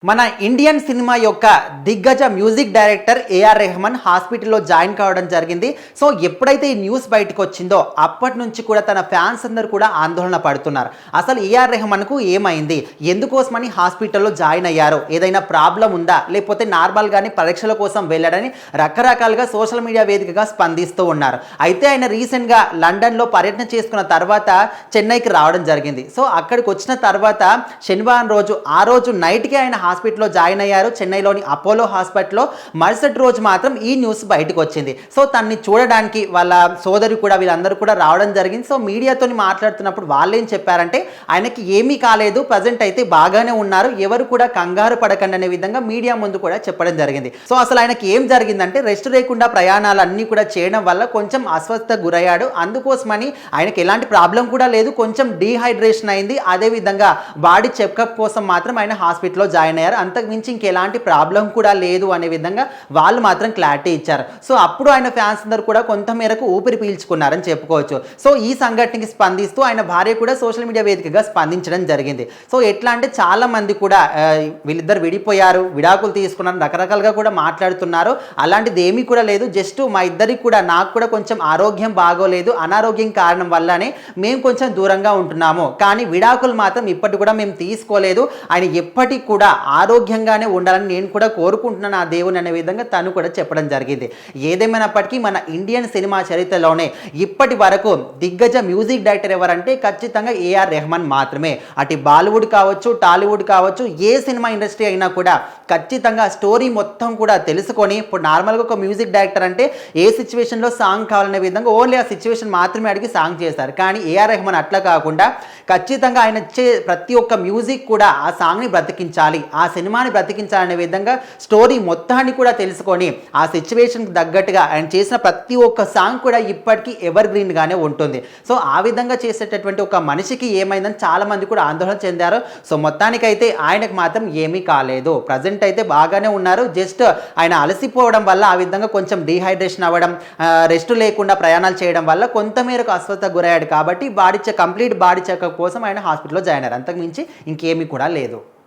మన Indian cinema యొక్క దిగ్గజ మ్యూజిక్ డైరెక్టర్ ఏఆర్ రెహమాన్ హాస్పిటల్లో జాయిన్ కావడం జరిగింది. సో ఎప్పుడైతే ఈ న్యూస్ బయటకు వచ్చిందో అప్పటి నుంచి కూడా తన ఫ్యాన్స్ అందరూ కూడా ఆందోళన పడుతున్నారు. అసలు ఏఆర్ రెహమాన్కు ఏమైంది, ఎందుకోసమని హాస్పిటల్లో జాయిన్ అయ్యారు, ఏదైనా ప్రాబ్లం ఉందా, లేకపోతే నార్మల్గానే పరీక్షల కోసం వెళ్ళడని రకరకాలుగా సోషల్ మీడియా వేదికగా స్పందిస్తూ ఉన్నారు. అయితే ఆయన రీసెంట్గా లండన్లో పర్యటన చేసుకున్న తర్వాత చెన్నైకి రావడం జరిగింది. సో అక్కడికి వచ్చిన తర్వాత శనివారం రోజు నైట్కి ఆయన హాస్పిటల్లో జాయిన్ అయ్యారు, చెన్నైలోని అపోలో హాస్పిటల్లో. మరుసటి రోజు మాత్రం ఈ న్యూస్ బయటకు వచ్చింది. సో తనని చూడడానికి వాళ్ళ సోదరి కూడా వీళ్ళందరూ కూడా రావడం జరిగింది. సో మీడియాతో మాట్లాడుతున్నప్పుడు వాళ్ళు ఏం చెప్పారంటే ఆయనకి ఏమీ కాలేదు, ప్రజెంట్ అయితే బాగానే ఉన్నారు, ఎవరు కూడా కంగారు పడకండి అనే విధంగా మీడియా ముందు కూడా చెప్పడం జరిగింది. సో అసలు ఆయనకి ఏం జరిగిందంటే రెస్ట్ లేకుండా ప్రయాణాలన్నీ కూడా చేయడం వల్ల కొంచెం అస్వస్థత గురయ్యాడు. అందుకోసమని ఆయనకి ఎలాంటి ప్రాబ్లం కూడా లేదు, కొంచెం డీహైడ్రేషన్ అయింది. అదేవిధంగా బాడీ చెకప్ కోసం మాత్రం ఆయన హాస్పిటల్లో జాయిన్ అయ్యారు. అంతకు మించి ఇంకెలాంటి ప్రాబ్లం కూడా లేదు అనే విధంగా వాళ్ళు మాత్రం క్లారిటీ ఇచ్చారు. సో అప్పుడు ఆయన ఫ్యాన్స్ అందరూ కూడా కొంత మేరకు ఊపిరి పీల్చుకున్నారని చెప్పుకోవచ్చు. సో ఈ సంఘటనకి స్పందిస్తూ ఆయన భార్య కూడా సోషల్ మీడియా వేదికగా స్పందించడం జరిగింది. సో ఎట్లా అంటే చాలా మంది కూడా వీళ్ళిద్దరు విడిపోయారు, విడాకులు తీసుకున్నారు, రకరకాలుగా కూడా మాట్లాడుతున్నారు. అలాంటిది ఏమీ కూడా లేదు, జస్ట్ మా ఇద్దరికి కూడా, నాకు కూడా కొంచెం ఆరోగ్యం బాగోలేదు, అనారోగ్యం కారణం వల్లనే మేము కొంచెం దూరంగా ఉంటున్నాము, కానీ విడాకులు మాత్రం ఇప్పటి కూడా మేము తీసుకోలేదు, ఆయన ఎప్పటికి కూడా ఆరోగ్యంగానే ఉండాలని నేను కూడా కోరుకుంటున్నాను ఆ దేవుని అనే విధంగా తను కూడా చెప్పడం జరిగింది. ఏదేమైనప్పటికీ మన ఇండియన్ సినిమా చరిత్రలోనే ఇప్పటి వరకు దిగ్గజ మ్యూజిక్ డైరెక్టర్ ఎవరంటే ఖచ్చితంగా ఏఆర్ రెహమాన్ మాత్రమే. అటు బాలీవుడ్ కావచ్చు, టాలీవుడ్ కావచ్చు, ఏ సినిమా ఇండస్ట్రీ అయినా కూడా ఖచ్చితంగా స్టోరీ మొత్తం కూడా తెలుసుకొని, ఇప్పుడు నార్మల్గా ఒక మ్యూజిక్ డైరెక్టర్ అంటే ఏ సిచ్యువేషన్లో సాంగ్ కావాలనే విధంగా ఓన్లీ ఆ సిచ్యువేషన్ మాత్రమే అడిగి సాంగ్ చేస్తారు. కానీ ఏఆర్ రెహమాన్ అట్లా కాకుండా ఖచ్చితంగా ఆయన ఇచ్చే ప్రతి ఒక్క మ్యూజిక్ కూడా ఆ సాంగ్ని బ్రతికించాలి, ఆ సినిమాని బ్రతికించాలనే విధంగా స్టోరీ మొత్తాన్ని కూడా తెలుసుకొని ఆ సిచ్యువేషన్కి తగ్గట్టుగా ఆయన చేసిన ప్రతి ఒక్క సాంగ్ కూడా ఇప్పటికీ ఎవర్ గ్రీన్గానే ఉంటుంది. సో ఆ విధంగా చేసేటటువంటి ఒక మనిషికి ఏమైందని చాలామంది కూడా ఆందోళన చెందారు. సో మొత్తానికైతే ఆయనకు మాత్రం ఏమీ కాలేదు, ప్రజెంట్ అయితే బాగానే ఉన్నారు. జస్ట్ ఆయన అలసిపోవడం వల్ల ఆ విధంగా కొంచెం డీహైడ్రేషన్ అవ్వడం, రెస్ట్ లేకుండా ప్రయాణాలు చేయడం వల్ల కొంతమేరకు అస్వస్థత గురయ్యాడు. కాబట్టి కంప్లీట్ బాడీ చెకప్ కోసం ఆయన హాస్పిటల్లో జాయిన్ అయ్యారు. అంతకు మించి ఇంకేమీ కూడా లేదు.